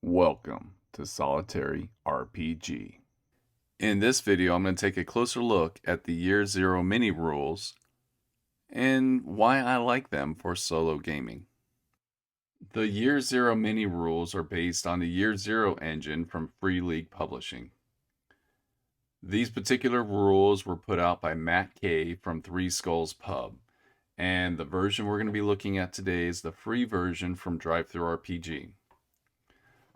Welcome to Solitary RPG. In this video, I'm going to take a closer look at the Year Zero mini rules and why I like them for solo gaming. The Year Zero mini rules are based on the Year Zero engine from Free League Publishing. These particular rules were put out by Matt Kay from Three Skulls Pub, and the version we're going to be looking at today is the free version from DriveThruRPG.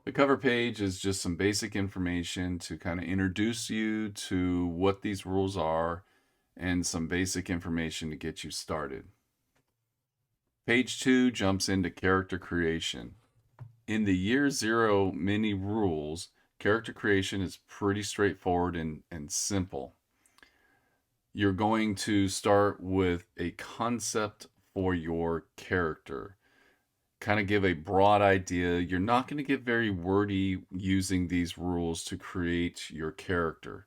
The cover page is just some basic information to kind of introduce you to what these rules are and some basic information to get you started. Page 2 jumps into character creation. In the Year Zero mini rules, character creation is pretty straightforward and simple. You're going to start with a concept for your character. Kind of give a broad idea. You're not going to get very wordy using these rules to create your character.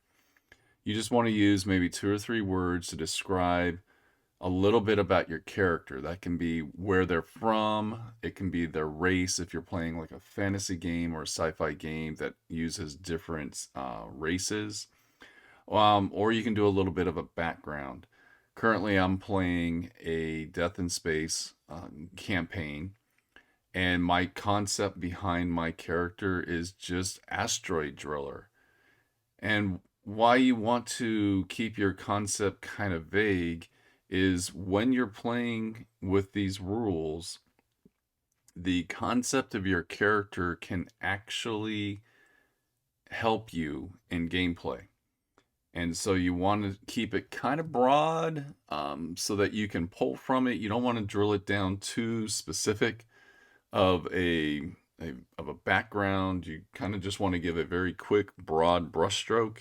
You just want to use maybe 2 or 3 words to describe a little bit about your character. That can be where they're from. It can be their race if you're playing like a fantasy game or a sci-fi game that uses different races. Or you can do a little bit of a background. Currently, I'm playing a Death in Space campaign. And my concept behind my character is just asteroid driller. And why you want to keep your concept kind of vague is when you're playing with these rules, the concept of your character can actually help you in gameplay. And so you want to keep it kind of broad so that you can pull from it. You don't want to drill it down too specific of a background. You kind of just want to give a very quick, broad brushstroke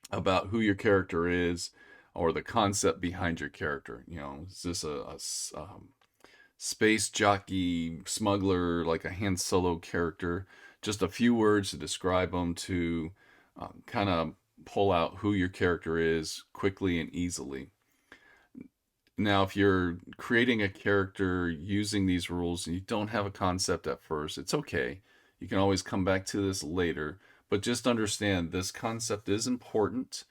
about who your character is or the concept behind your character. You know, is this a space jockey, smuggler, like a Han Solo character? Just a few words to describe them to kind of pull out who your character is quickly and easily. Now, if you're creating a character using these rules and you don't have a concept at first, it's okay. You can always come back to this later, but just understand this concept is important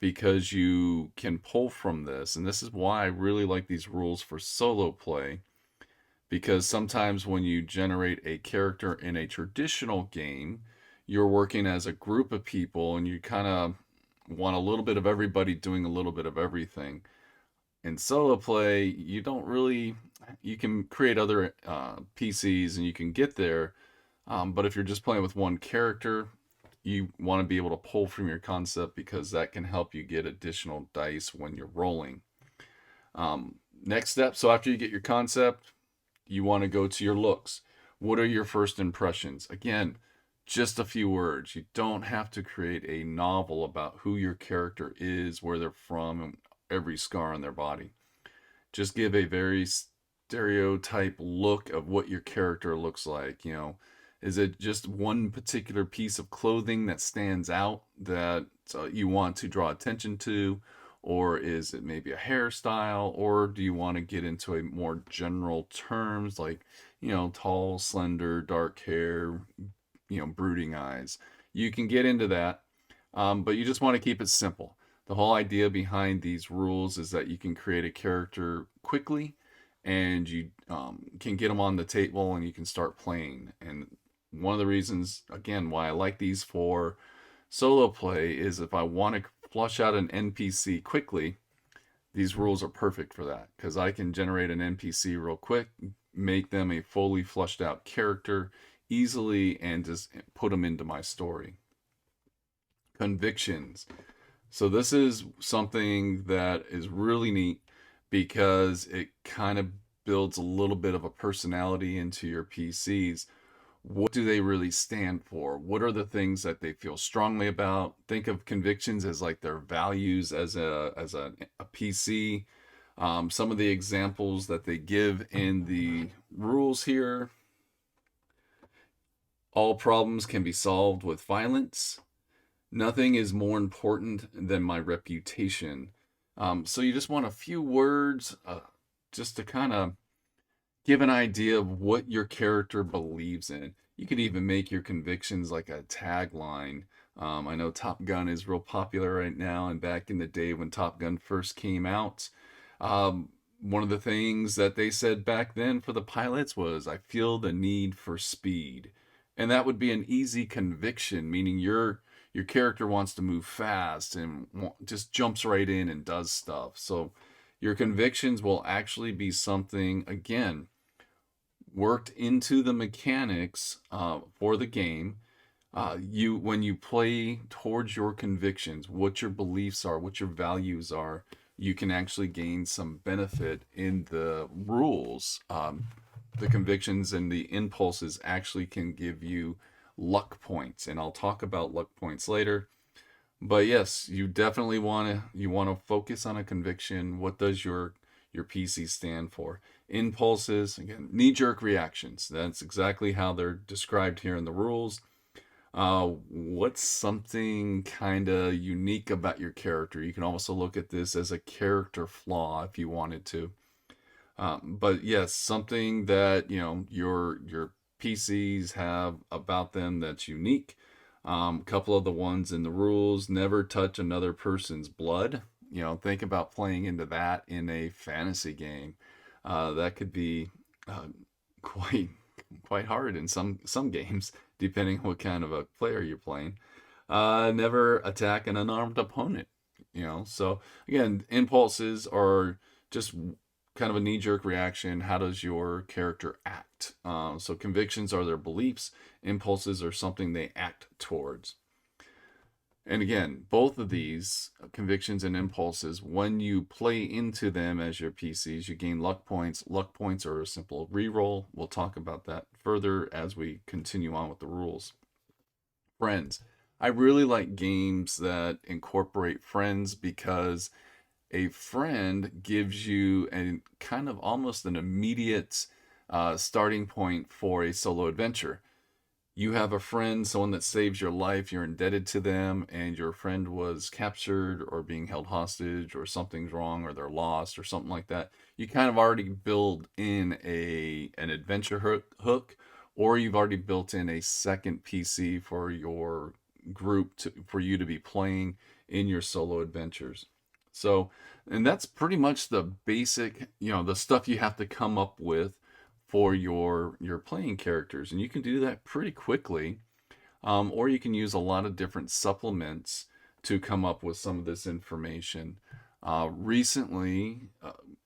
because you can pull from this. And this is why I really like these rules for solo play, because sometimes when you generate a character in a traditional game, you're working as a group of people and you kind of want a little bit of everybody doing a little bit of everything. In solo play, you don't really, you can create other PCs and you can get there, but if you're just playing with one character, you want to be able to pull from your concept because that can help you get additional dice when you're rolling. Next step, so after you get your concept, you want to go to your looks. What are your first impressions? Again, just a few words. You don't have to create a novel about who your character is, where they're from, and every scar on their body. Just give a very stereotype look of what your character looks like. You know, is it just one particular piece of clothing that stands out that you want to draw attention to? Or is it maybe a hairstyle? Or do you want to get into a more general terms like, you know, tall, slender, dark hair, you know, brooding eyes? You can get into that, but you just want to keep it simple. The whole idea behind these rules is that you can create a character quickly and you can get them on the table and you can start playing. And one of the reasons, again, why I like these for solo play is if I want to flush out an NPC quickly, these rules are perfect for that because I can generate an NPC real quick, make them a fully flushed out character easily, and just put them into my story. Convictions. So this is something that is really neat because it kind of builds a little bit of a personality into your PCs. What do they really stand for? What are the things that they feel strongly about? Think of convictions as like their values as a PC. Some of the examples that they give in the rules here. All problems can be solved with violence. Nothing is more important than my reputation. So you just want a few words just to kind of give an idea of what your character believes in. You could even make your convictions like a tagline. I know Top Gun is real popular right now, and back in the day when Top Gun first came out, one of the things that they said back then for the pilots was, "I feel the need for speed." And that would be an easy conviction, meaning your character wants to move fast and just jumps right in and does stuff. So your convictions will actually be something, again, worked into the mechanics for the game. You when you play towards your convictions, what your beliefs are, what your values are, you can actually gain some benefit in the rules. The convictions and the impulses actually can give you luck points, and I'll talk about luck points later. But yes, you definitely want to focus on a conviction. What does your PC stand for? Impulses, again, knee-jerk reactions. That's exactly how they're described here in the rules. What's something kind of unique about your character? You can also look at this as a character flaw if you wanted to. But yes, something that your PCs have about them that's unique. A couple of the ones in the rules: never touch another person's blood. Think about playing into that in a fantasy game. That could be uh, quite quite hard in some games, depending on what kind of a player you're playing. Never attack an unarmed opponent. So again, impulses are just kind of a knee-jerk reaction. How does your character act? So convictions are their beliefs. Impulses are something they act towards. And again, both of these convictions and impulses, when you play into them as your PCs, you gain luck points. Luck points are a simple reroll. We'll talk about that further as we continue on with the rules. Friends. I really like games that incorporate friends because a friend gives you a kind of almost an immediate starting point for a solo adventure. You have a friend, someone that saves your life, you're indebted to them, and your friend was captured or being held hostage, or something's wrong, or they're lost, or something like that. You kind of already build in an adventure hook, or you've already built in a second PC for your group for you to be playing in your solo adventures. So, and that's pretty much the basic, the stuff you have to come up with for your playing characters, and you can do that pretty quickly. Or you can use a lot of different supplements to come up with some of this information. Recently,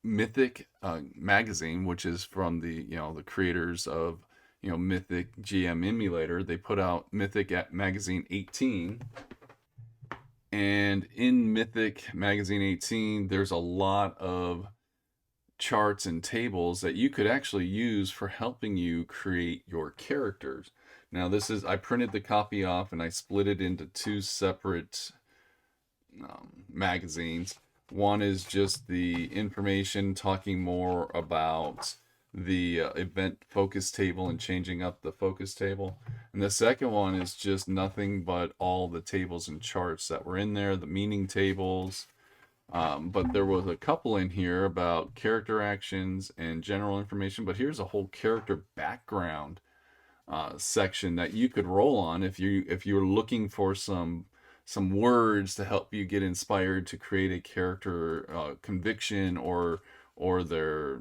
Mythic magazine, which is from the creators of Mythic GM Emulator, they put out Mythic Magazine 18. And in Mythic Magazine 18, there's a lot of charts and tables that you could actually use for helping you create your characters. Now, I printed the copy off and I split it into two separate magazines. One is just the information talking more about the event focus table and changing up the focus table. And the second one is just nothing but all the tables and charts that were in there, the meaning tables. But there was a couple in here about character actions and general information. But here's a whole character background section that you could roll on if you're looking for some words to help you get inspired to create a character conviction or their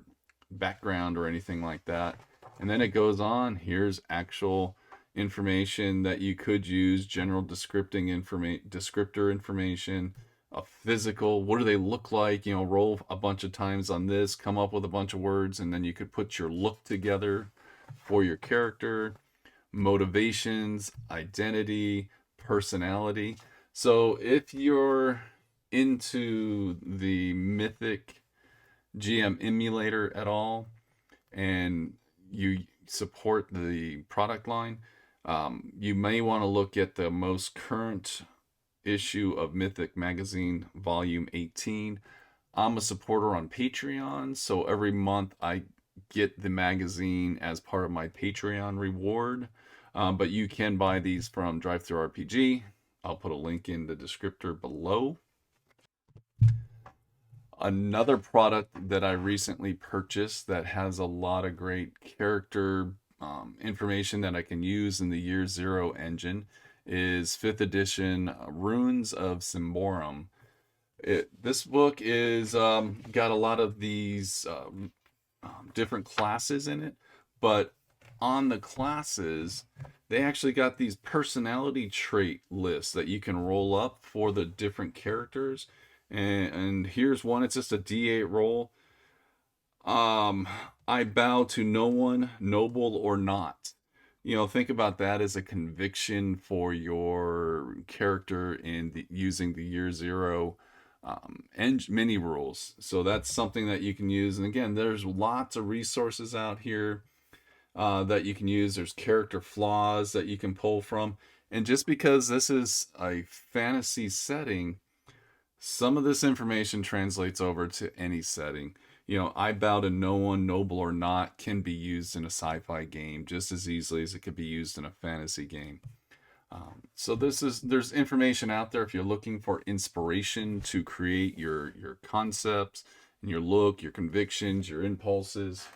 background or anything like that. And then it goes on. Here's actual information that you could use: general descriptor information, a physical, what do they look like, roll a bunch of times on this, come up with a bunch of words, and then you could put your look together for your character. Motivations, identity, personality. So if you're into the Mythic GM Emulator at all, and you support the product line, you may want to look at the most current issue of Mythic Magazine, Volume 18. I'm a supporter on Patreon, so every month I get the magazine as part of my Patreon reward. But you can buy these from DriveThruRPG. I'll put a link in the descriptor below. Another product that I recently purchased that has a lot of great character information that I can use in the Year Zero engine is 5th edition Runes of Symborum. This book is got a lot of these different classes in it, but on the classes, they actually got these personality trait lists that you can roll up for the different characters. And here's one. It's just a D8 roll. Um, I bow to no one, noble or not. Think about that as a conviction for your character in using the Year Zero mini rules. So that's something that you can use. And again, there's lots of resources out here that you can use. There's character flaws that you can pull from. And just because this is a fantasy setting, some of this information translates over to any setting. I bow to no one, noble or not, can be used in a sci-fi game just as easily as it could be used in a fantasy game. So there's information out there if you're looking for inspiration to create your concepts and your look, your convictions, your impulses.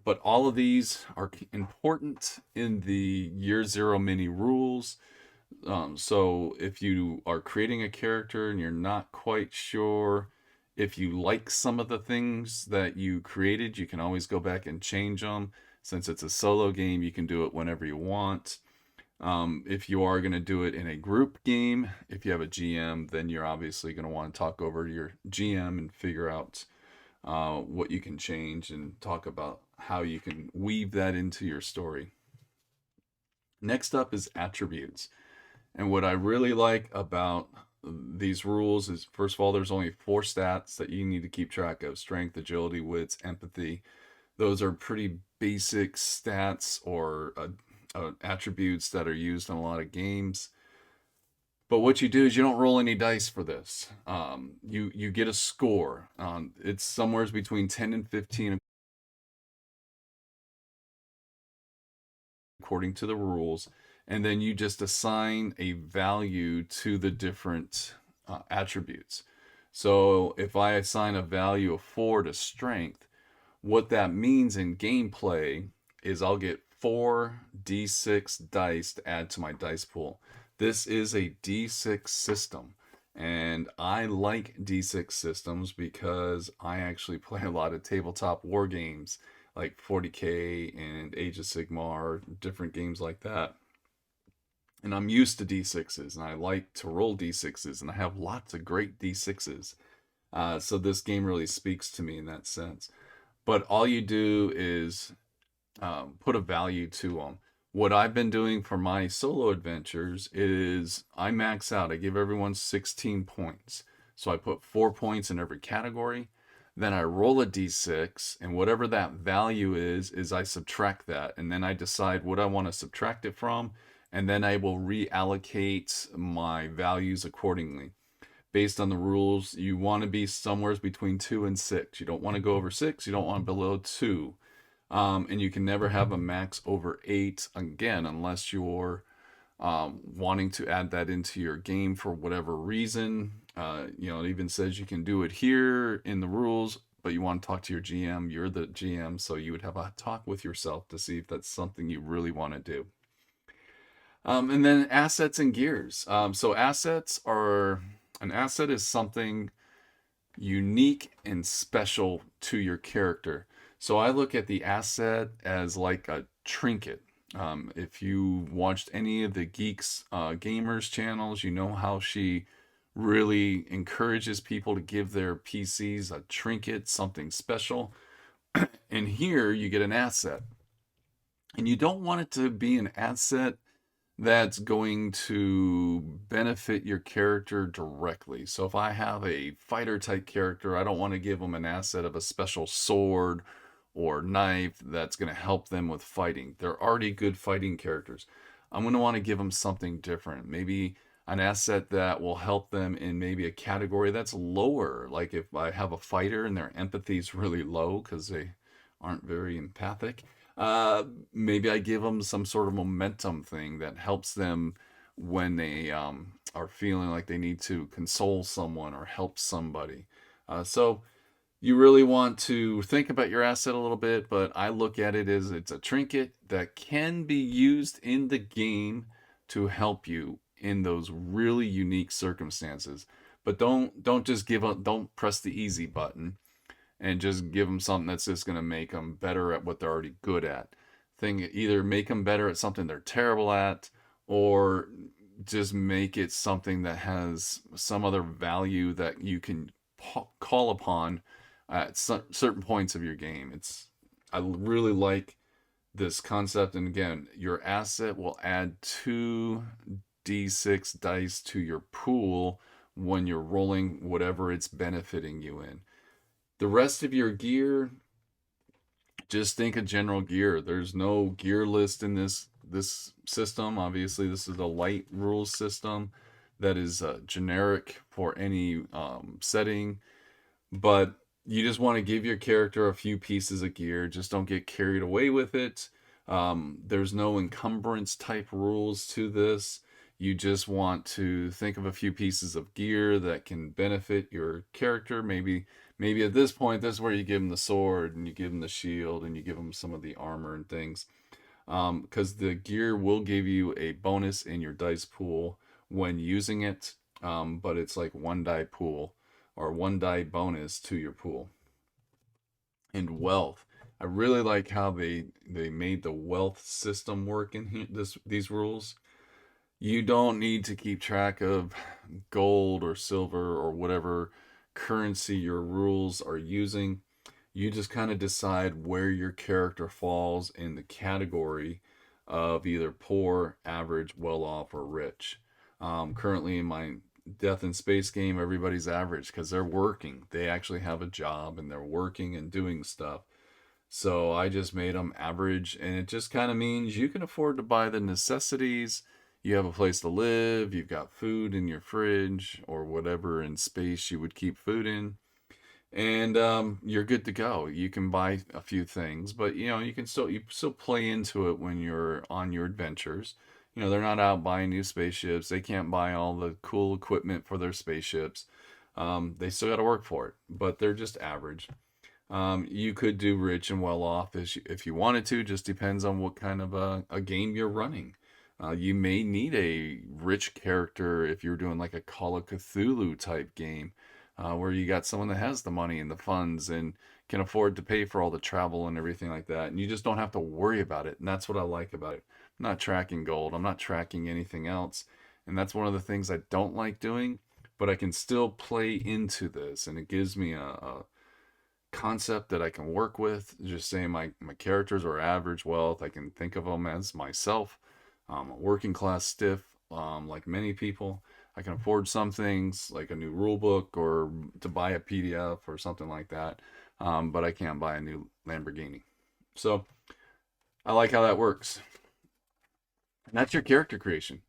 But all of these are important in the Year Zero mini rules. So if you are creating a character and you're not quite sure if you like some of the things that you created, you can always go back and change them. Since it's a solo game, you can do it whenever you want. If you are going to do it in a group game, if you have a GM, then you're obviously going to want to talk over to your GM and figure out what you can change and talk about how you can weave that into your story. Next up is attributes. And what I really like about these rules is, first of all, there's only 4 stats that you need to keep track of: strength, agility, wits, empathy. Those are pretty basic stats or attributes that are used in a lot of games. But what you do is you don't roll any dice for this. You get a score. It's somewhere between 10 and 15 according to the rules, and then you just assign a value to the different attributes. So if I assign a value of 4 to strength, what that means in gameplay is I'll get 4d6 dice to add to my dice pool. This is a d6 system, and I like d6 systems because I actually play a lot of tabletop war games like 40K and Age of Sigmar, different games like that. And I'm used to d6s, and I like to roll d6s, and I have lots of great d6s. So this game really speaks to me in that sense. But all you do is put a value to them. What I've been doing for my solo adventures is I max out. I give everyone 16 points. So I put 4 points in every category. Then I roll a d6, and whatever that value is I subtract that. And then I decide what I want to subtract it from. And then I will reallocate my values accordingly. Based on the rules, you want to be somewhere between 2 and 6. You don't want to go over 6. You don't want below 2. And you can never have a max over 8 again, unless you're wanting to add that into your game for whatever reason. It even says you can do it here in the rules, but you want to talk to your GM. You're the GM, so you would have a talk with yourself to see if that's something you really want to do. And then assets and gears. So an asset is something unique and special to your character. So I look at the asset as like a trinket. If you watched any of the Geeks Gamers channels, you know how she really encourages people to give their PCs a trinket, something special. And here you get an asset. And you don't want it to be an asset that's going to benefit your character directly. So if I have a fighter type character, I don't want to give them an asset of a special sword or knife that's going to help them with fighting. They're already good fighting characters. I'm going to want to give them something different. Maybe an asset that will help them in maybe a category that's lower. Like if I have a fighter and their empathy is really low because they aren't very empathic, maybe I give them some sort of momentum thing that helps them when they are feeling like they need to console someone or help somebody. So you really want to think about your asset a little bit, but I look at it as it's a trinket that can be used in the game to help you in those really unique circumstances. But don't just give up, don't press the easy button and just give them something that's just going to make them better at what they're already good at. Either make them better at something they're terrible at, or just make it something that has some other value that you can call upon at certain points of your game. I really like this concept, and again, your asset will add 2d6 dice to your pool when you're rolling whatever it's benefiting you in. The rest of your gear, just think of general gear. There's no gear list in this system. Obviously, this is a light rules system that is generic for any setting, but you just want to give your character a few pieces of gear. Just don't get carried away with it. There's no encumbrance type rules to this. You just want to think of a few pieces of gear that can benefit your character. Maybe at this point, this is where you give them the sword and you give them the shield and you give them some of the armor and things. Because the gear will give you a bonus in your dice pool when using it, but it's like one die pool or one die bonus to your pool. And wealth, I really like how they made the wealth system work in these rules. You don't need to keep track of gold or silver or whatever currency your rules are using. You just kind of decide where your character falls in the category of either poor, average, well off, or rich. Currently in my Death in Space game, everybody's average because they're working. They actually have a job and they're working and doing stuff. So I just made them average, and it just kind of means you can afford to buy the necessities. You have a place to live, you've got food in your fridge or whatever in space you would keep food in, and you're good to go. You can buy a few things, but you still play into it when you're on your adventures. They're not out buying new spaceships. They can't buy all the cool equipment for their spaceships. They still got to work for it, but they're just average. You could do rich and well off if you wanted to. Just depends on what kind of a game you're running. You may need a rich character if you're doing like a Call of Cthulhu type game, where you got someone that has the money and the funds and can afford to pay for all the travel and everything like that. And you just don't have to worry about it. And that's what I like about it. I'm not tracking gold, I'm not tracking anything else. And that's one of the things I don't like doing, but I can still play into this. And it gives me a concept that I can work with. Just saying my characters are average wealth. I can think of them as myself. A working class stiff, like many people. I can afford some things like a new rule book or to buy a PDF or something like that, but I can't buy a new Lamborghini. So I like how that works. And that's your character creation.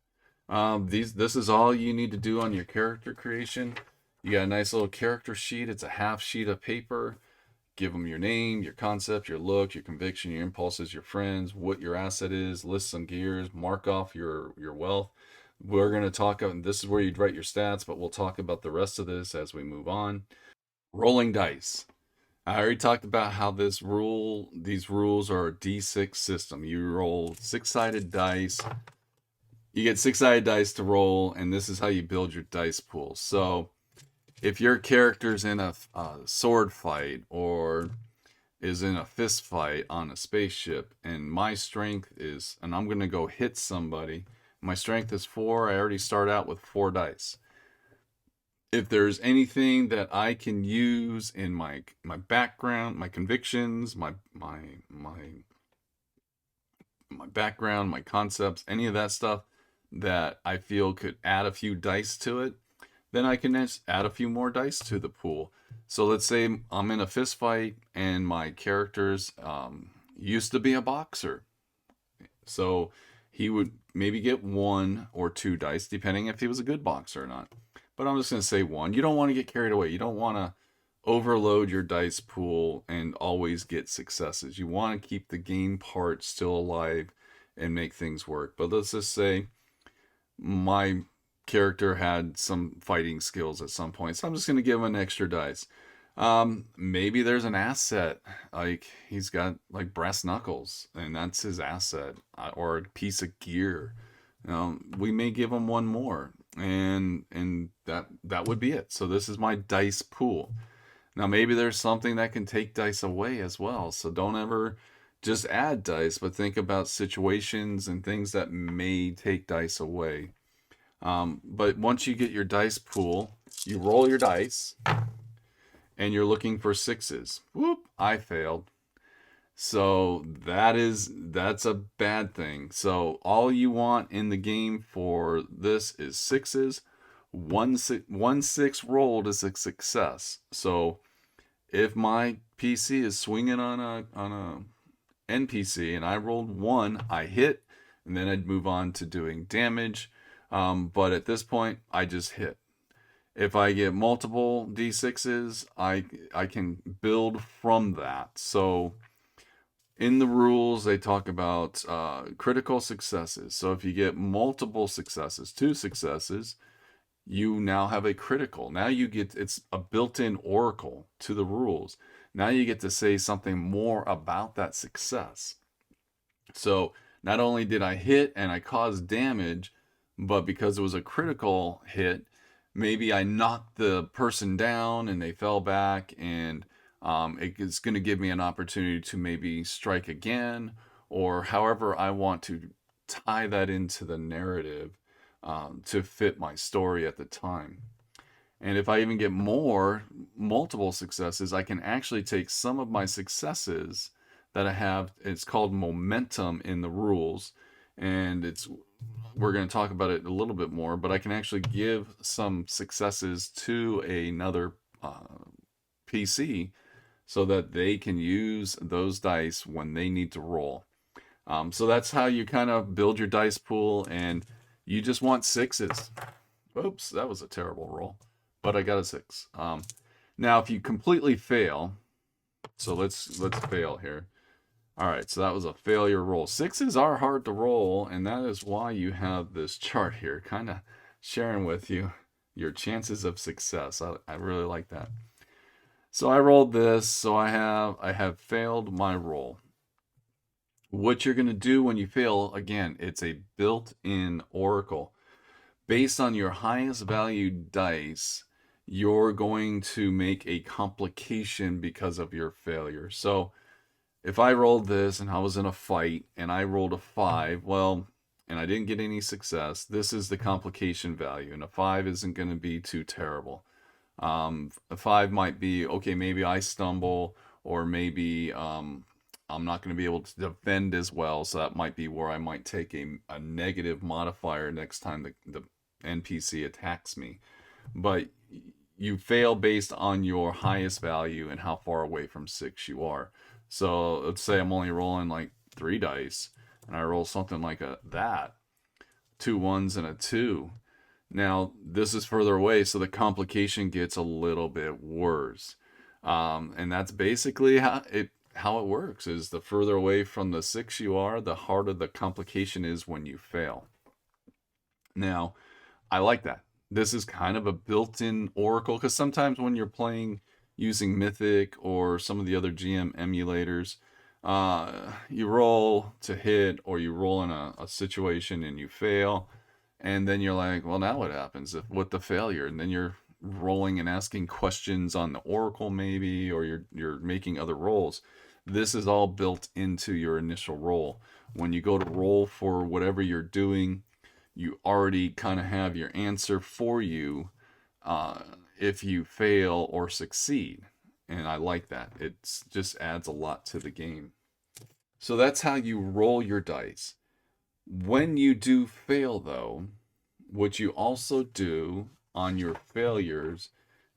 This is all you need to do on your character creation. You got a nice little character sheet. It's a half sheet of paper. Give them your name, your concept, your look, your conviction, your impulses, your friends, what your asset is, list some gears, mark off your wealth. We're going to talk about, this is where you'd write your stats, but we'll talk about the rest of this as we move on. Rolling dice. I already talked about how these rules are a D6 system. You roll six-sided dice. You get six-sided dice to roll, and this is how you build your dice pool. So if your character's in a sword fight or is in a fist fight on a spaceship, and my strength is, and I'm going to go hit somebody, my strength is 4, I already start out with 4 dice. If there's anything that I can use in my background, my convictions, my background, my concepts, any of that stuff that I feel could add a few dice to it, then I can add a few more dice to the pool. So let's say I'm in a fist fight and my character's used to be a boxer. So he would maybe get 1 or 2 dice, depending if he was a good boxer or not. But I'm just going to say 1. You don't want to get carried away. You don't want to overload your dice pool and always get successes. You want to keep the game part still alive and make things work. But let's just say my character had some fighting skills at some point, so I'm just going to give him an extra dice. Maybe there's an asset, like he's got like brass knuckles, and that's his asset, or a piece of gear. We may give him one more, and that would be it. So this is my dice pool. Now maybe there's something that can take dice away as well. So don't ever just add dice, but think about situations and things that may take dice away. But once you get your dice pool, you roll your dice and you're looking for sixes. Whoop, I failed. So that's a bad thing. So all you want in the game for this is sixes. One six rolled is a success. So if my PC is swinging on a NPC and I rolled one, I hit, and then I'd move on to doing damage. But at this point, I just hit. If I get multiple d6s, I can build from that. So in the rules, they talk about critical successes. So if you get multiple successes, two successes, you now have a critical. Now you get, it's a built-in oracle to the rules. Now you get to say something more about that success. So not only did I hit and I caused damage, but because it was a critical hit, maybe I knocked the person down and they fell back, and it's going to give me an opportunity to maybe strike again, or however I want to tie that into the narrative to fit my story at the time. And if I even get multiple successes, I can actually take some of my successes that I have. It's called momentum in the rules, and we're going to talk about it a little bit more, but I can actually give some successes to another PC so that they can use those dice when they need to roll. So that's how you kind of build your dice pool, and you just want sixes. Oops, that was a terrible roll, but I got a six. Now, if you completely fail, so let's fail here. All right, so that was a failure roll. Sixes are hard to roll, and that is why you have this chart here, kind of sharing with you your chances of success. I really like that. So I rolled this, so I have failed my roll. What you're going to do when you fail, again, it's a built-in oracle. Based on your highest value dice, you're going to make a complication because of your failure. So if I rolled this and I was in a fight and I rolled a 5, well, and I didn't get any success, this is the complication value, and a 5 isn't going to be too terrible. A 5 might be, okay, maybe I stumble, or maybe I'm not going to be able to defend as well, so that might be where I might take a negative modifier next time the NPC attacks me. But you fail based on your highest value and how far away from 6 you are. So let's say I'm only rolling like 3 dice, and I roll something like that, 2 1s and a 2. Now this is further away, so the complication gets a little bit worse, and that's basically how it works. Is the further away from the 6 you are, the harder the complication is when you fail. Now, I like that. This is kind of a built-in oracle, because sometimes when you're playing using Mythic or some of the other GM emulators, you roll to hit, or you roll in a situation and you fail, and then you're like, well, now what happens with the failure? And then you're rolling and asking questions on the oracle maybe, or you're making other rolls. This is all built into your initial roll. When you go to roll for whatever you're doing, you already kind of have your answer for you if you fail or succeed. And I like that. It just adds a lot to the game. So that's how you roll your dice. When you do fail, though, what you also do on your failures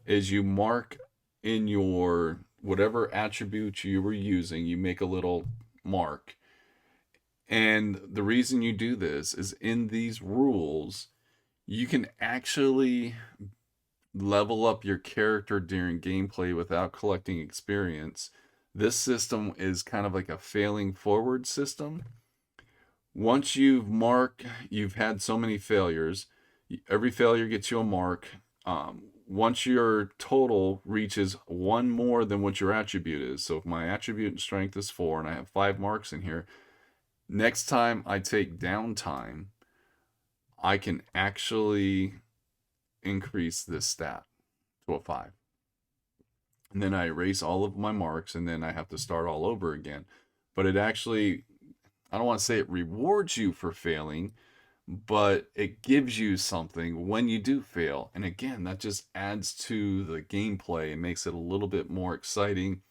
is you mark in your whatever attribute you were using, you make a little mark. And the reason you do this is in these rules, you can actually level up your character during gameplay without collecting experience. This system is kind of like a failing forward system. Once you've had so many failures, every failure gets you a mark. once your total reaches one more than what your attribute is, so if my attribute and strength is 4 and I have 5 marks in here, next time I take downtime, I can actually increase this stat to a 5. And then I erase all of my marks, and then I have to start all over again. But it actually, I don't want to say it rewards you for failing, but it gives you something when you do fail. And again, that just adds to the gameplay and makes it a little bit more exciting,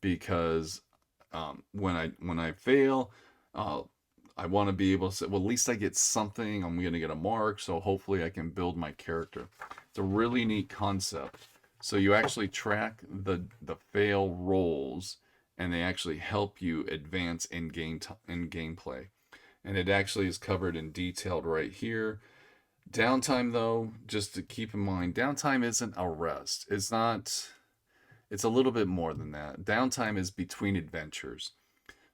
because when I fail, I want to be able to say, well, at least I get something. I'm going to get a mark, so hopefully I can build my character. It's a really neat concept. So you actually track the fail rolls, and they actually help you advance in gameplay. And it actually is covered in detailed right here. Downtime, though, just to keep in mind, downtime isn't a rest. It's not. It's a little bit more than that. Downtime is between adventures.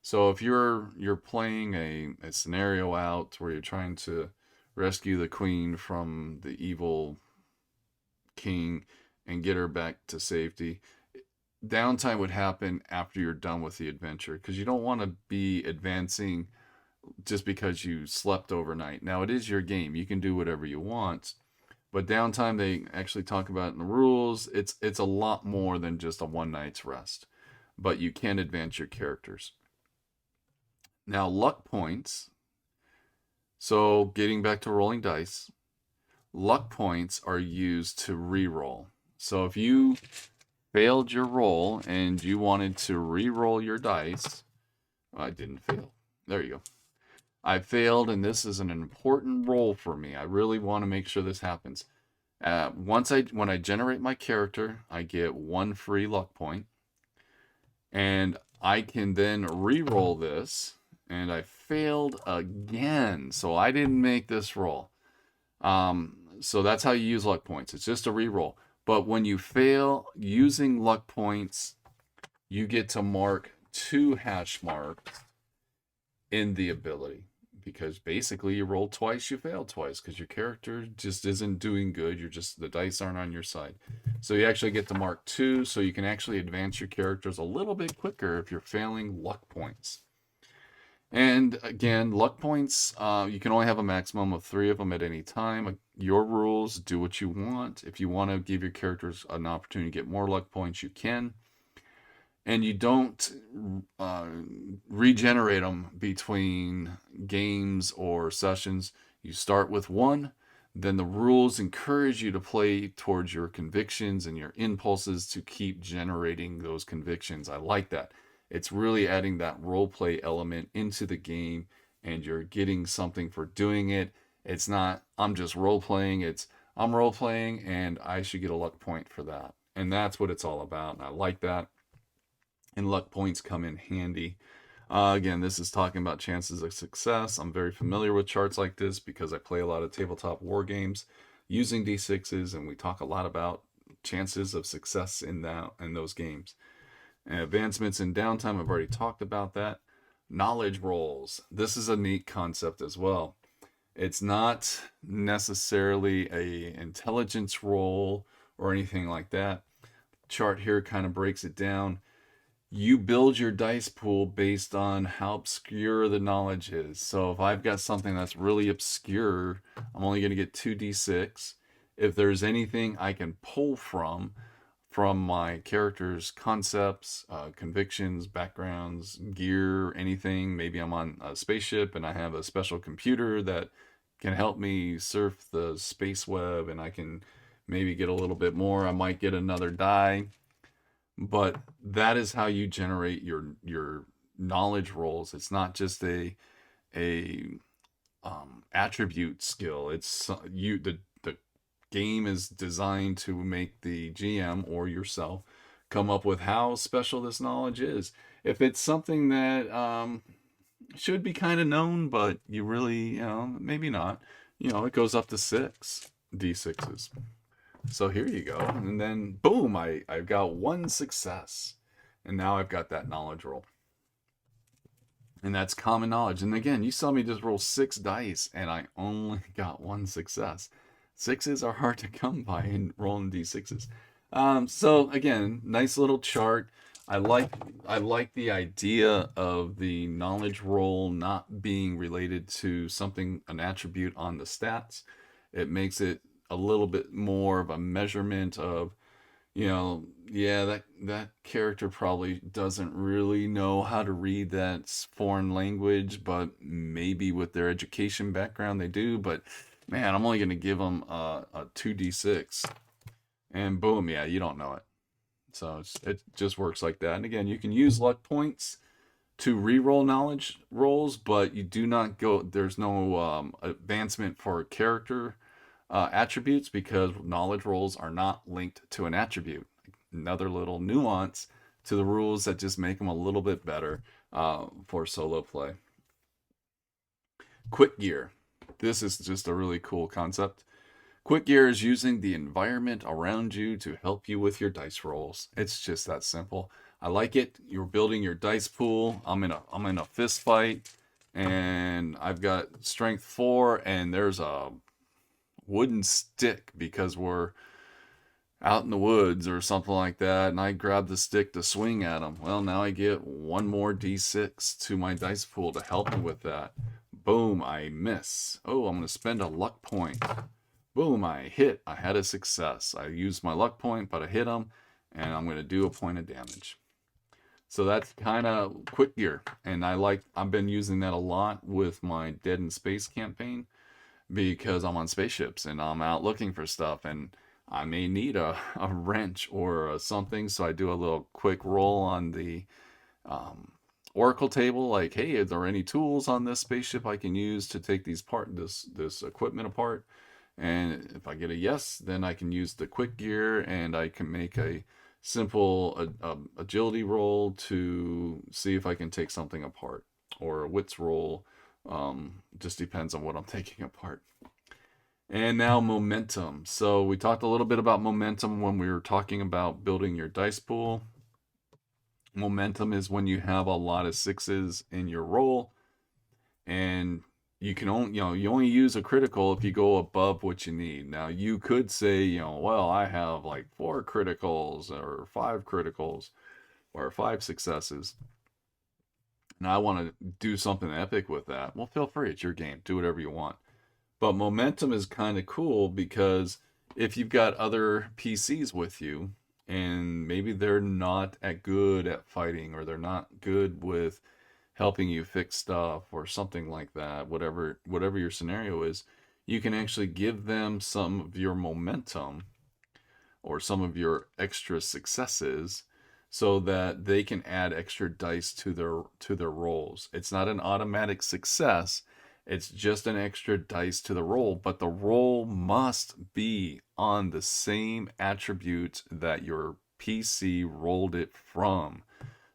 So if you're playing a scenario out where you're trying to rescue the queen from the evil king and get her back to safety, downtime would happen after you're done with the adventure, because you don't want to be advancing just because you slept overnight. Now, it is your game. You can do whatever you want. But downtime, they actually talk about in the rules, it's a lot more than just a one night's rest. But you can advance your characters. Now, luck points. So, getting back to rolling dice, luck points are used to re-roll. So, if you failed your roll and you wanted to re-roll your dice, I didn't fail. There you go. I failed, and this is an important roll for me. I really want to make sure this happens. When I generate my character, I get 1 free luck point, and I can then re-roll this. And I failed again, so I didn't make this roll. So that's how you use luck points. It's just a re-roll. But when you fail using luck points, you get to mark 2 hash marks in the ability, because basically you rolled twice, you failed twice, because your character just isn't doing good. The dice aren't on your side. So you actually get to mark 2, so you can actually advance your characters a little bit quicker if you're failing luck points. And again, luck points, you can only have a maximum of 3 of them at any time. Your rules, do what you want. If you want to give your characters an opportunity to get more luck points, you can. And you don't regenerate them between games or sessions. You start with 1, then the rules encourage you to play towards your convictions and your impulses to keep generating those convictions. I like that. It's really adding that role play element into the game, and you're getting something for doing it. It's not, I'm just role playing. It's, I'm role playing and I should get a luck point for that. And that's what it's all about. And I like that. And luck points come in handy. Again, this is talking about chances of success. I'm very familiar with charts like this because I play a lot of tabletop war games using D6s, and we talk a lot about chances of success in those games. And advancements in downtime, I've already talked about that. Knowledge rolls. This is a neat concept as well. It's not necessarily a intelligence roll or anything like that. Chart here kind of breaks it down. You build your dice pool based on how obscure the knowledge is. So if I've got something that's really obscure, I'm only going to get 2d6. If there's anything I can pull from my character's concepts, convictions, backgrounds, gear, anything. Maybe I'm on a spaceship and I have a special computer that can help me surf the space web, and I can maybe get a little bit more. I might get another die. But that is how you generate your knowledge rolls. It's not just a attribute skill. It's the game is designed to make the GM or yourself come up with how special this knowledge is. If it's something that should be kind of known, but you really, maybe not, it goes up to 6 D6s. So here you go. And then boom, I've got 1 success. And now I've got that knowledge roll. And that's common knowledge. And again, you saw me just roll 6 dice and I only got 1 success. Sixes are hard to come by in rolling d6s. So again, nice little chart. I like I like the idea of the knowledge roll not being related to something, an attribute on the stats. It makes it a little bit more of a measurement of, yeah, that character probably doesn't really know how to read that foreign language, but maybe with their education background they do. But man, I'm only going to give them a 2d6, and boom, yeah, you don't know it. So it just works like that. And again, you can use luck points to re-roll knowledge rolls, but you do not go. There's no advancement for character attributes because knowledge rolls are not linked to an attribute. Another little nuance to the rules that just make them a little bit better for solo play. Quick Gear. This is just a really cool concept. Quick Gear is using the environment around you to help you with your dice rolls. It's just that simple. I like it. You're building your dice pool. I'm in a fist fight, and I've got strength 4, and there's a wooden stick because we're out in the woods or something like that, and I grab the stick to swing at them. Well, now I get one more d6 to my dice pool to help me with that. Boom, I miss. Oh, I'm going to spend a luck point. Boom, I hit. I had a success. I used my luck point, but I hit them, and I'm going to do a point of damage. So that's kind of Quick Gear, and I've been using that a lot with my Dead in Space campaign because I'm on spaceships and I'm out looking for stuff, and I may need a wrench or something, so I do a little quick roll on the Oracle table, like, hey, are there any tools on this spaceship I can use to take this equipment apart? And if I get a yes, then I can use the Quick Gear, and I can make a simple agility roll to see if I can take something apart, or a wits roll. Just depends on what I'm taking apart. And now momentum. So we talked a little bit about momentum when we were talking about building your dice pool. Momentum is when you have a lot of sixes in your roll, and you can only you only use a critical if you go above what you need. Now you could say, well, I have like 4 criticals or 5 criticals or 5 successes, and I want to do something epic with that. Well, feel free, it's your game, do whatever you want. But momentum is kind of cool because if you've got other PCs with you and maybe they're not good at fighting, or they're not good with helping you fix stuff or something like that, whatever your scenario is, you can actually give them some of your momentum or some of your extra successes so that they can add extra dice to their rolls. It's not an automatic success. It's just an extra dice to the roll, but the roll must be on the same attribute that your PC rolled it from.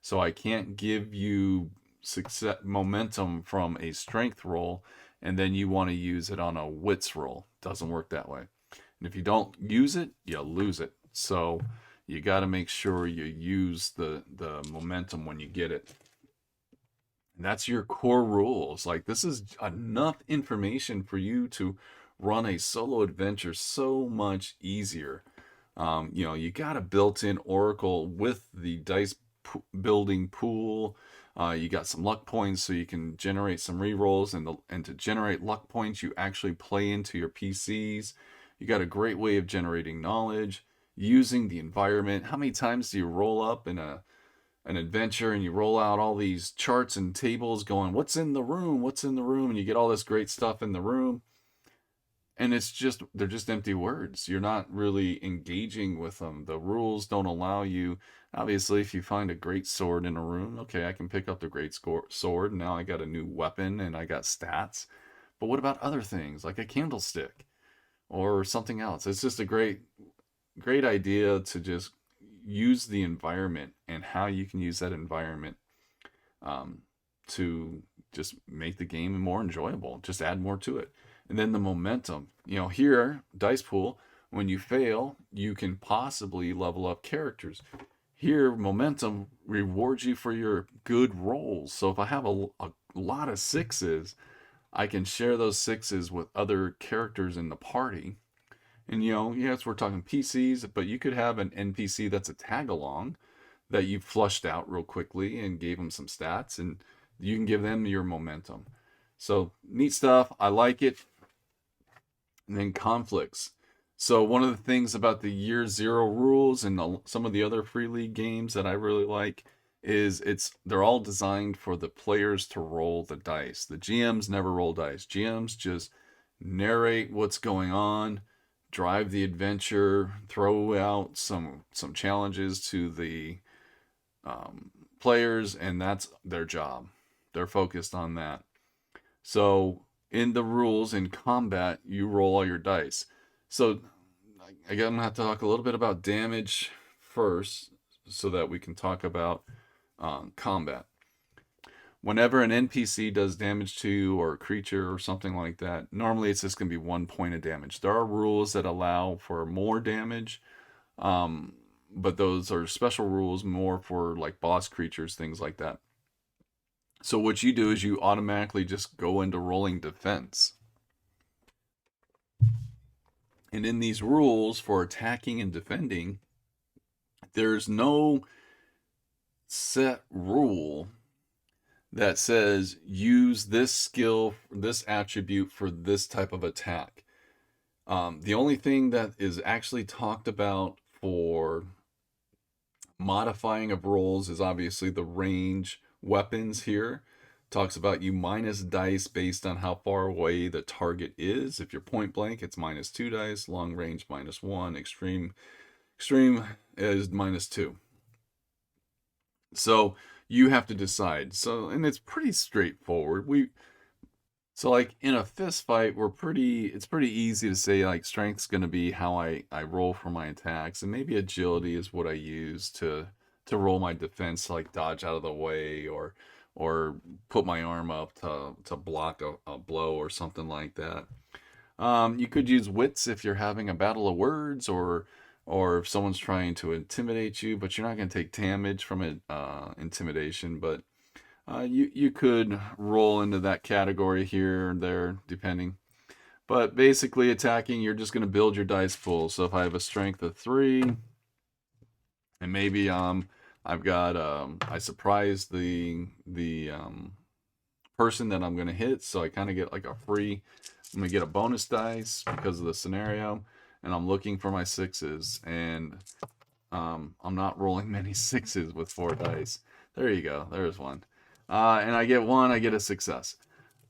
So I can't give you success momentum from a strength roll and then you want to use it on a wits roll. Doesn't work that way. And if you don't use it, you lose it. So you got to make sure you use the momentum when you get it. And that's your core rules. Like, this is enough information for you to run a solo adventure so much easier. You got a built-in Oracle with the dice building pool. You got some luck points so you can generate some rerolls, and to generate luck points, you actually play into your PCs. You got a great way of generating knowledge using the environment. How many times do you roll up in an adventure and you roll out all these charts and tables going, what's in the room? What's in the room? And you get all this great stuff in the room. And they're just empty words. You're not really engaging with them. The rules don't allow you. Obviously, if you find a great sword in a room, okay, I can pick up the great sword. And now I got a new weapon and I got stats. But what about other things like a candlestick or something else? It's just a great idea to just use the environment and how you can use that environment to just make the game more enjoyable. Just add more to it. And then the momentum. Here, Dice Pool, when you fail, you can possibly level up characters. Here, momentum rewards you for your good rolls. So if I have a lot of 6s, I can share those 6s with other characters in the party. And yes, we're talking PCs, but you could have an NPC that's a tag along that you flushed out real quickly and gave them some stats, and you can give them your momentum. So neat stuff. I like it. And then conflicts. So one of the things about the year zero rules and some of the other free league games that I really like is they're all designed for the players to roll the dice. The GMs never roll dice. GMs just narrate what's going on, drive the adventure, throw out some challenges to the players, and that's their job. They're focused on that. So in the rules in combat, you roll all your dice. So I'm gonna have to talk a little bit about damage first, so that we can talk about combat. Whenever an NPC does damage to you or a creature or something like that, normally it's just gonna be 1 point of damage. There are rules that allow for more damage, but those are special rules more for like boss creatures, things like that. So what you do is you automatically just go into rolling defense. And in these rules for attacking and defending, there's no set rule that says use this skill, this attribute for this type of attack. The only thing that is actually talked about for modifying of rolls is obviously the range weapons here. Talks about you minus dice based on how far away the target is. If you're point blank, it's -2 dice. Long range -1. Extreme is -2. So you have to decide. So, and it's pretty straightforward. So like in a fist fight, it's pretty easy to say like strength's going to be how I roll for my attacks, and maybe agility is what I use to roll my defense, to like dodge out of the way or put my arm up to block a blow or something like that. You could use wits if you're having a battle of words, or if someone's trying to intimidate you, but you're not going to take damage from it, intimidation. But you could roll into that category here or there, depending. But basically, attacking, you're just going to build your dice pool. So if I have a strength of 3, and maybe I've got I surprise the person that I'm going to hit, so I kind of get like a free. I'm going to get a bonus dice because of the scenario, and I'm looking for my 6s, and I'm not rolling many 6s with 4 dice. There you go. There's one. And I get 1, I get a success.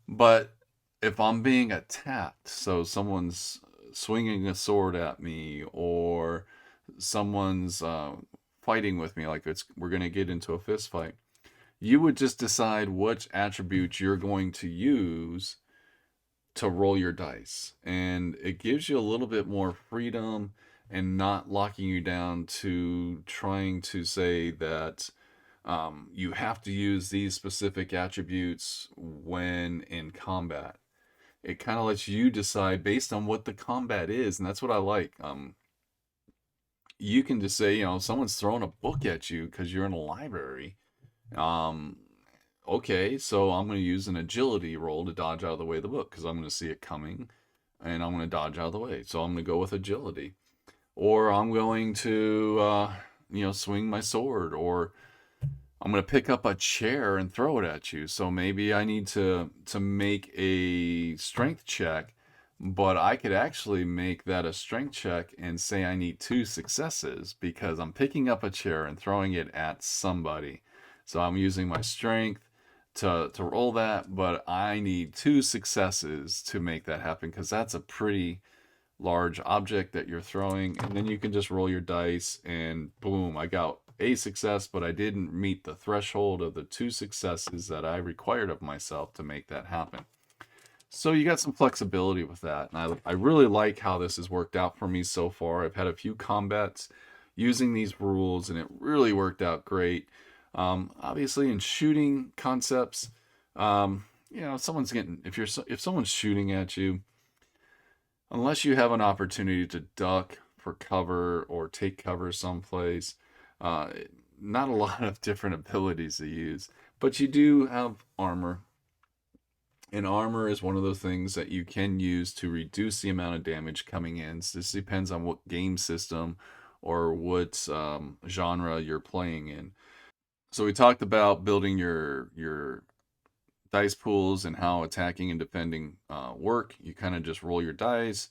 But if I'm being attacked, so someone's swinging a sword at me, or someone's fighting with me, like we're going to get into a fist fight, you would just decide which attributes you're going to use to roll your dice. And it gives you a little bit more freedom and not locking you down to trying to say that you have to use these specific attributes when in combat. It kind of lets you decide based on what the combat is, and that's what I like. You can just say, someone's throwing a book at you because you're in a library. Um, okay, so I'm going to use an agility roll to dodge out of the way of the book because I'm going to see it coming and I'm going to dodge out of the way. So I'm going to go with agility. Or I'm going to, swing my sword, or I'm going to pick up a chair and throw it at you. So maybe I need to make a strength check, but I could actually make that a strength check and say I need 2 successes because I'm picking up a chair and throwing it at somebody. So I'm using my strength to roll that, but I need 2 successes to make that happen because that's a pretty large object that you're throwing. And then you can just roll your dice and boom, I got a success, but I didn't meet the threshold of the 2 successes that I required of myself to make that happen. So you got some flexibility with that. And I really like how this has worked out for me so far. I've had a few combats using these rules, and it really worked out great. Obviously, in shooting concepts, if someone's shooting at you, unless you have an opportunity to duck for cover or take cover someplace, not a lot of different abilities to use. But you do have armor. And armor is one of those things that you can use to reduce the amount of damage coming in. So this depends on what game system or what genre you're playing in. So we talked about building your dice pools and how attacking and defending work. You kind of just roll your dice,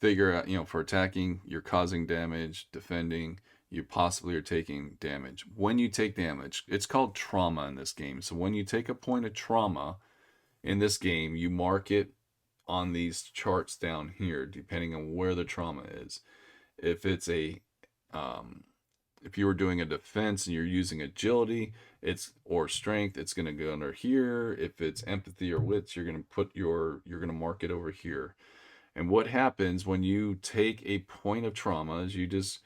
figure out, for attacking, you're causing damage, defending, you possibly are taking damage. When you take damage, it's called trauma in this game. So when you take a point of trauma in this game, you mark it on these charts down here, depending on where the trauma is. If it's if you were doing a defense and you're using agility, or strength, it's going to go under here. If it's empathy or wits, you're going to mark it over here. And what happens when you take a point of trauma is you just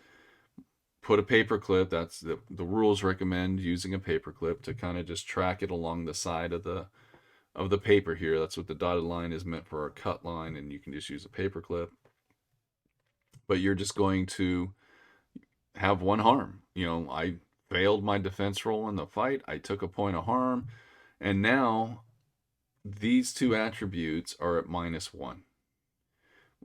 put a paper clip. That's the rules recommend using a paper clip to kind of just track it along the side of the paper here. That's what the dotted line is meant for, a cut line, and you can just use a paper clip. But you're just going to have one harm. I failed my defense roll in the fight. I took a point of harm, and now these two attributes are at -1.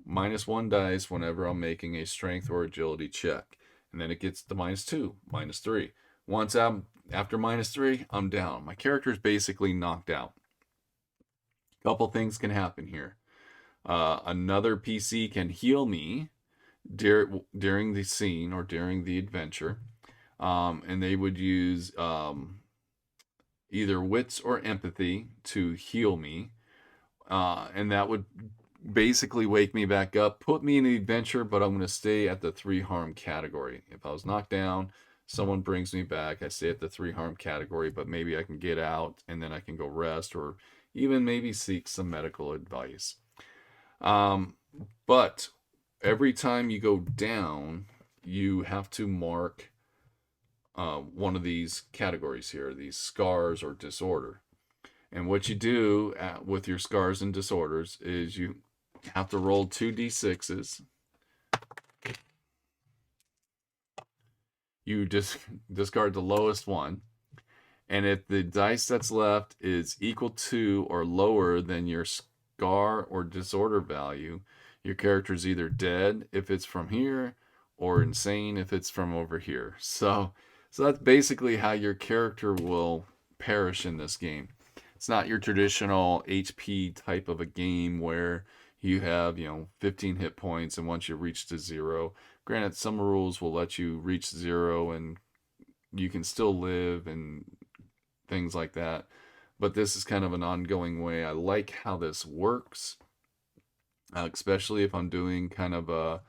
-1 dice whenever I'm making a strength or agility check. And then it gets to -2, -3. Once I'm after -3, I'm down. My character is basically knocked out. A couple things can happen here. Another PC can heal me during the scene or during the adventure. And they would use either wits or empathy to heal me. And that would basically wake me back up, put me in the adventure, but I'm going to stay at the 3 harm category. If I was knocked down, someone brings me back, I stay at the 3 harm category, but maybe I can get out and then I can go rest or even maybe seek some medical advice. But every time you go down, you have to mark one of these categories here, these scars or disorder. And what you do with your scars and disorders is you have to roll 2d6s. You just discard the lowest one. And if the dice that's left is equal to or lower than your scar or disorder value, your character is either dead if it's from here or insane if it's from over here. So that's basically how your character will perish in this game. It's not your traditional HP type of a game where you have, 15 hit points and once you reach to 0. Granted, some rules will let you reach 0 and you can still live and things like that. But this is kind of an ongoing way. I like how this works, especially if I'm doing kind of a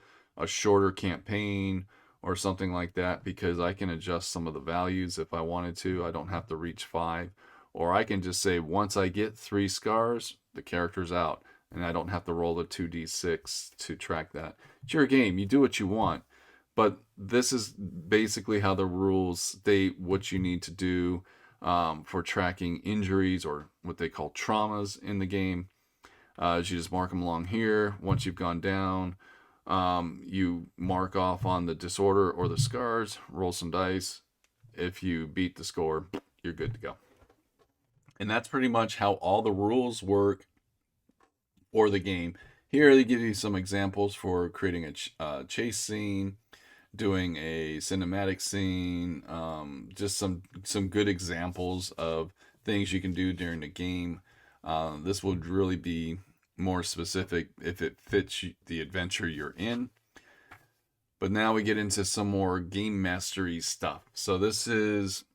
shorter campaign or something like that, because I can adjust some of the values if I wanted to. I don't have to reach 5. Or I can just say once I get 3 scars, the character's out. And I don't have to roll a 2d6 to track that. It's your game. You do what you want. But this is basically how the rules state what you need to do for tracking injuries or what they call traumas in the game. You just mark them along here. Once you've gone down, you mark off on the disorder or the scars, roll some dice. If you beat the score, you're good to go. And that's pretty much how all the rules work for the game. Here they give you some examples for creating a chase scene, doing a cinematic scene, just some good examples of things you can do during the game. This would really be more specific if it fits the adventure you're in. But now we get into some more game mastery stuff. So this is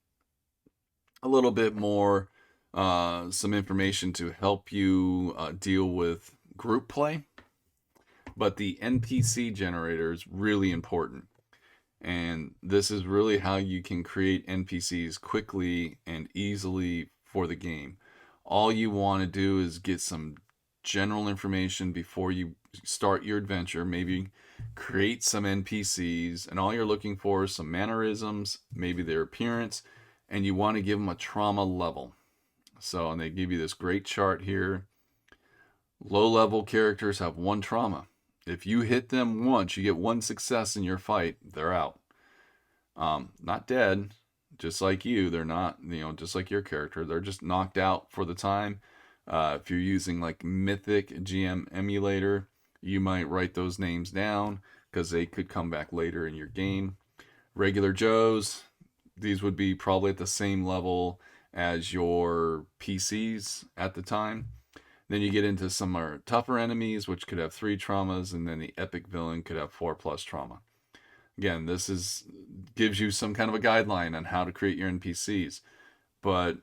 a little bit more some information to help you deal with group play. But the NPC generator is really important. And this is really how you can create NPCs quickly and easily for the game. All you want to do is get some general information before you start your adventure. Maybe create some NPCs, and all you're looking for is some mannerisms, maybe their appearance, and you want to give them a trauma level. So, and they give you this great chart here. Low-level characters have 1 trauma. If you hit them once, you get 1 success in your fight, they're out. Not dead, just like you. They're not, just like your character. They're just knocked out for the time. If you're using like Mythic GM Emulator, you might write those names down because they could come back later in your game. Regular Joes, these would be probably at the same level as your PCs at the time. Then you get into some more tougher enemies, which could have 3 traumas, and then the epic villain could have 4 plus trauma. Again, this is gives you some kind of a guideline on how to create your NPCs, but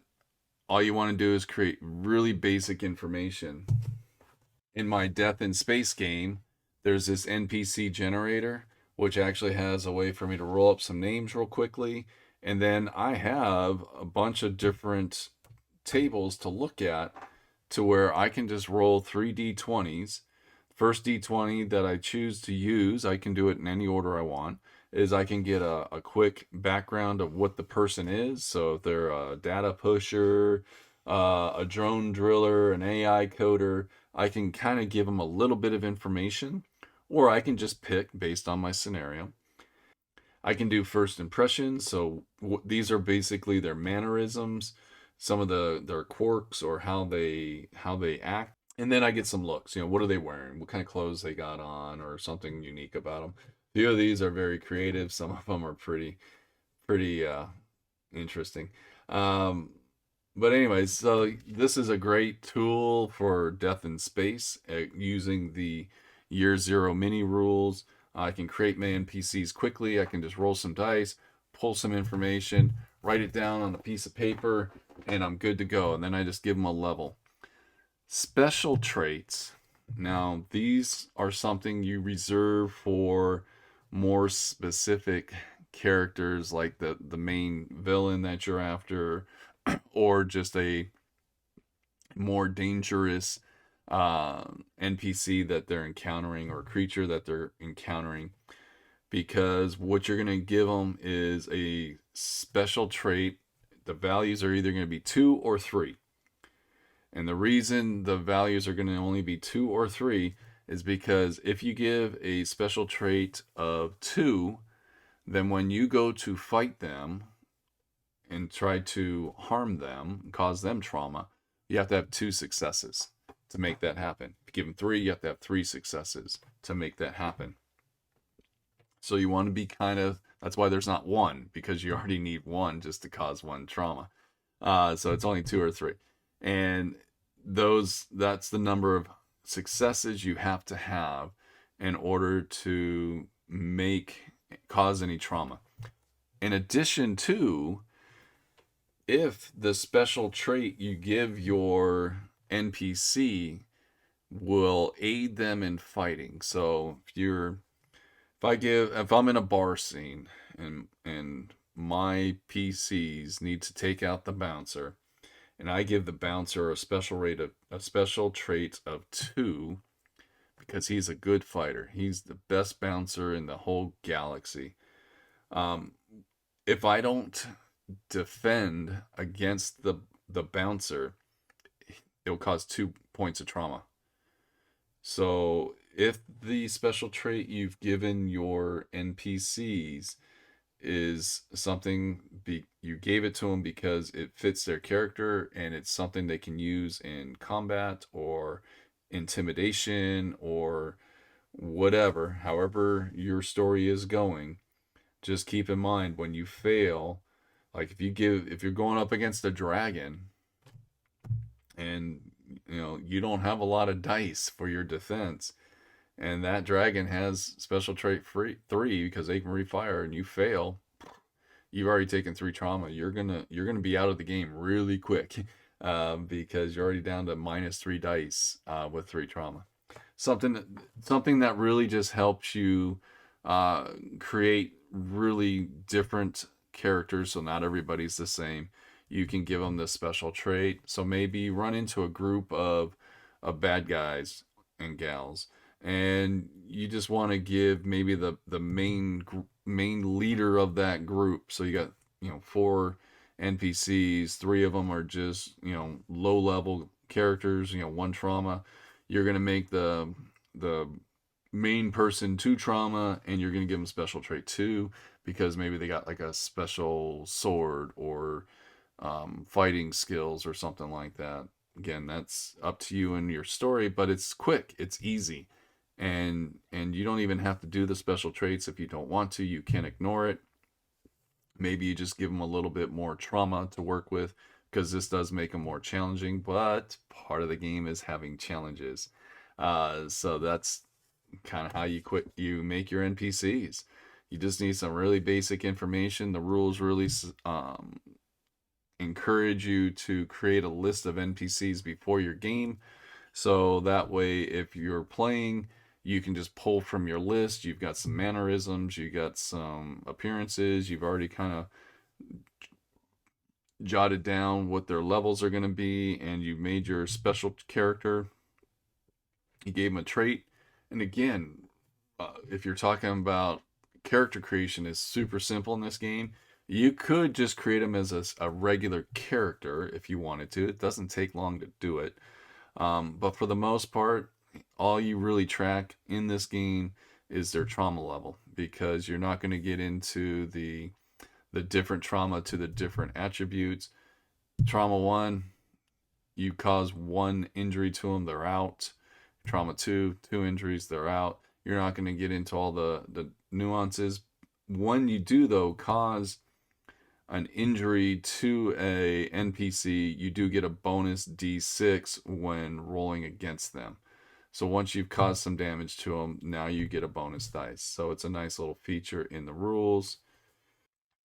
all you want to do is create really basic information. In my Death in Space game, there's this NPC generator, which actually has a way for me to roll up some names real quickly. And then I have a bunch of different tables to look at to where I can just roll 3d20s. First d20 that I choose to use, I can do it in any order I want, is I can get a quick background of what the person is. So if they're a data pusher, a drone driller, an AI coder, I can kind of give them a little bit of information, or I can just pick based on my scenario. I can do first impressions, so these are basically their mannerisms, some of their quirks or how they act, and then I get some looks. What are they wearing? What kind of clothes they got on, or something unique about them. A few of these are very creative. Some of them are pretty interesting. Um, but anyways, so this is a great tool for Death in Space using the Year Zero mini rules. I can create my NPCs quickly. I can just roll some dice, pull some information, write it down on a piece of paper, and I'm good to go. And then I just give them a level. Special traits. Now, these are something you reserve for more specific characters, like the main villain that you're after, or just a more dangerous NPC that they're encountering or creature that they're encountering. Because what you're going to give them is a special trait. The values are either going to be 2 or 3. And the reason the values are going to only be 2 or 3 is because if you give a special trait of 2, then when you go to fight them and try to harm them, cause them trauma, you have to have 2 successes to make that happen. If you give them 3, you have to have 3 successes to make that happen. So you want to be that's why there's not 1, because you already need 1 just to cause 1 trauma. So it's only 2 or 3. And that's the number of successes you have to have in order to cause any trauma. In addition to, if the special trait you give your NPC will aid them in fighting. So if I'm in a bar scene and my PCs need to take out the bouncer, and I give the bouncer a special trait of 2 because he's a good fighter. He's the best bouncer in the whole galaxy. If I don't defend against the bouncer, it'll cause 2 points of trauma. So if the special trait you've given your NPCs is something you gave it to them because it fits their character and it's something they can use in combat or intimidation or whatever, however your story is going, just keep in mind when you fail, like if you're going up against a dragon and you don't have a lot of dice for your defense, and that dragon has special trait 3 because they can refire, and you fail, you've already taken 3 trauma. You're gonna be out of the game really quick because you're already down to -3 dice with 3 trauma. Something that really just helps you create really different characters, so not everybody's the same. You can give them this special trait. So maybe you run into a group of bad guys and gals, and you just want to give maybe the main leader of that group. So you got 4 NPCs, 3 of them are just low level characters, 1 trauma. You're gonna make the main person 2 trauma, and you're gonna give them special trait 2 because maybe they got like a special sword or fighting skills or something like that. Again, that's up to you and your story, but it's quick, it's easy. And you don't even have to do the special traits if you don't want to. You can ignore it. Maybe you just give them a little bit more trauma to work with, because this does make them more challenging, but part of the game is having challenges. So that's kind of how you make your NPCs. You just need some really basic information. The rules really encourage you to create a list of NPCs before your game, so that way if you're playing, you can just pull from your list. You've got some mannerisms, you got some appearances, you've already kind of jotted down what their levels are going to be, and you made your special character. You gave them a trait. And again, if you're talking about character creation, is super simple in this game. You could just create them as a regular character if you wanted to. It doesn't take long to do it. But for the most part, all you really track in this game is their trauma level, because you're not going to get into the different trauma to the different attributes. Trauma 1, you cause 1 injury to them, they're out. Trauma 2, 2 injuries, they're out. You're not going to get into all the nuances. When you do, though, cause an injury to a NPC, you do get a bonus D6 when rolling against them. So once you've caused some damage to them, now you get a bonus dice. So it's a nice little feature in the rules.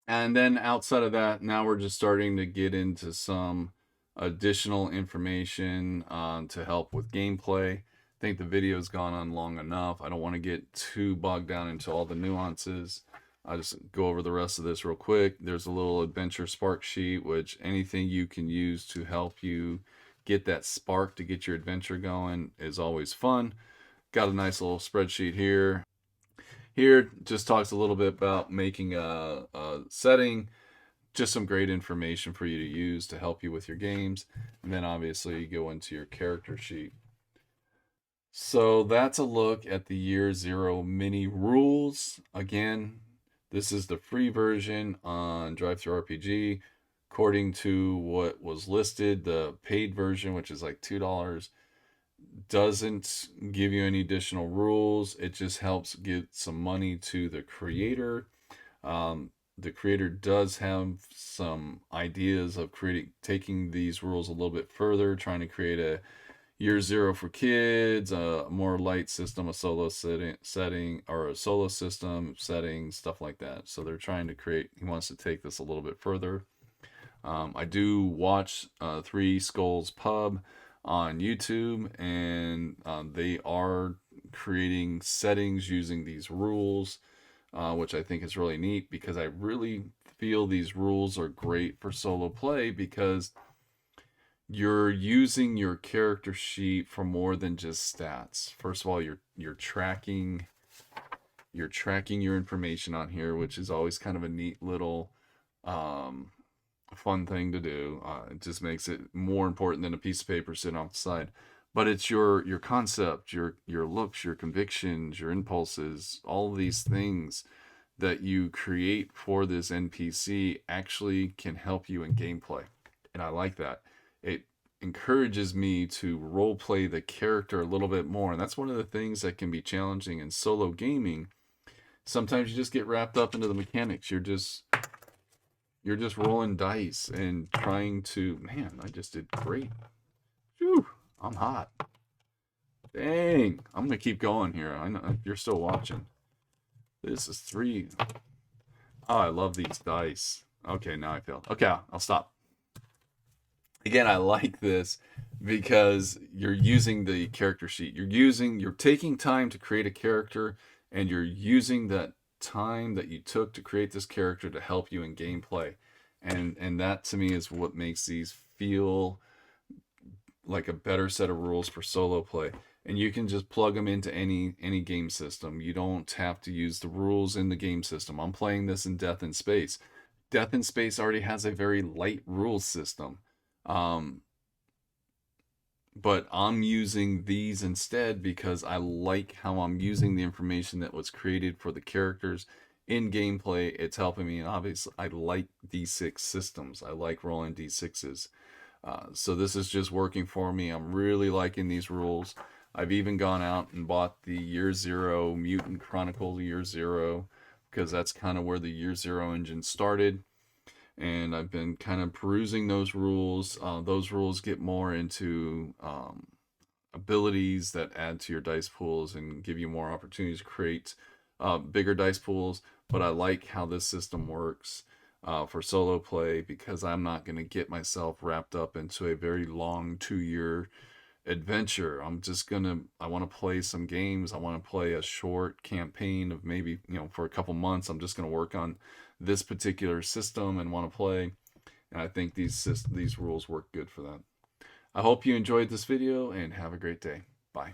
And then outside of that, now we're just starting to get into some additional information to help with gameplay. I think the video's gone on long enough. I don't want to get too bogged down into all the nuances. I'll just go over the rest of this real quick. There's a little adventure spark sheet, which anything you can use to help you get that spark to get your adventure going is always fun. Got a nice little spreadsheet here. Here just talks a little bit about making a setting, just some great information for you to use to help you with your games. And then obviously you go into your character sheet. So that's a look at the Year Zero mini rules. Again, this is the free version on DriveThruRPG. According to what was listed, the paid version, which is like $2, doesn't give you any additional rules. It just helps get some money to the creator. The creator does have some ideas of taking these rules a little bit further, trying to create a Year Zero for kids, a more light system, a solo setting, or a solo system setting, stuff like that. So they're trying to he wants to take this a little bit further. I do watch Three Skulls Pub on YouTube, and they are creating settings using these rules, which I think is really neat, because I really feel these rules are great for solo play, because you're using your character sheet for more than just stats. First of all, you're tracking your information on here, which is always kind of a neat little fun thing to do. It just makes it more important than a piece of paper sitting off the side. But it's your concept, your looks, your convictions, your impulses, all of these things that you create for this NPC actually can help you in gameplay. And I like that. It encourages me to role play the character a little bit more. And that's one of the things that can be challenging in solo gaming. Sometimes you just get wrapped up into the mechanics. You're just rolling dice and trying to, man, I just did great. Whew, I'm hot. Dang, I'm gonna keep going here. I know you're still watching. This is 3. Oh, I love these dice. Okay, now I failed. Okay, I'll stop. Again, I like this because you're using the character sheet. You're taking time to create a character, and you're using that time that you took to create this character to help you in gameplay. And that to me is what makes these feel like a better set of rules for solo play. And you can just plug them into any game system. You don't have to use the rules in the game system. I'm playing this in Death in Space. Death in Space already has a very light rules system. But I'm using these instead because I like how I'm using the information that was created for the characters in gameplay. It's helping me, and obviously I like D6 systems. I like rolling D6s. So this is just working for me. I'm really liking these rules. I've even gone out and bought the Year Zero Mutant Chronicle Year Zero because that's kind of where the Year Zero engine started. And I've been kind of perusing those rules. Those rules get more into abilities that add to your dice pools and give you more opportunities to create bigger dice pools. But I like how this system works for solo play because I'm not going to get myself wrapped up into a very long 2 year adventure. I want to play some games. I want to play a short campaign of maybe, for a couple months. I'm just going to work on this particular system and want to play. And I think these rules work good for that. I hope you enjoyed this video and have a great day. Bye.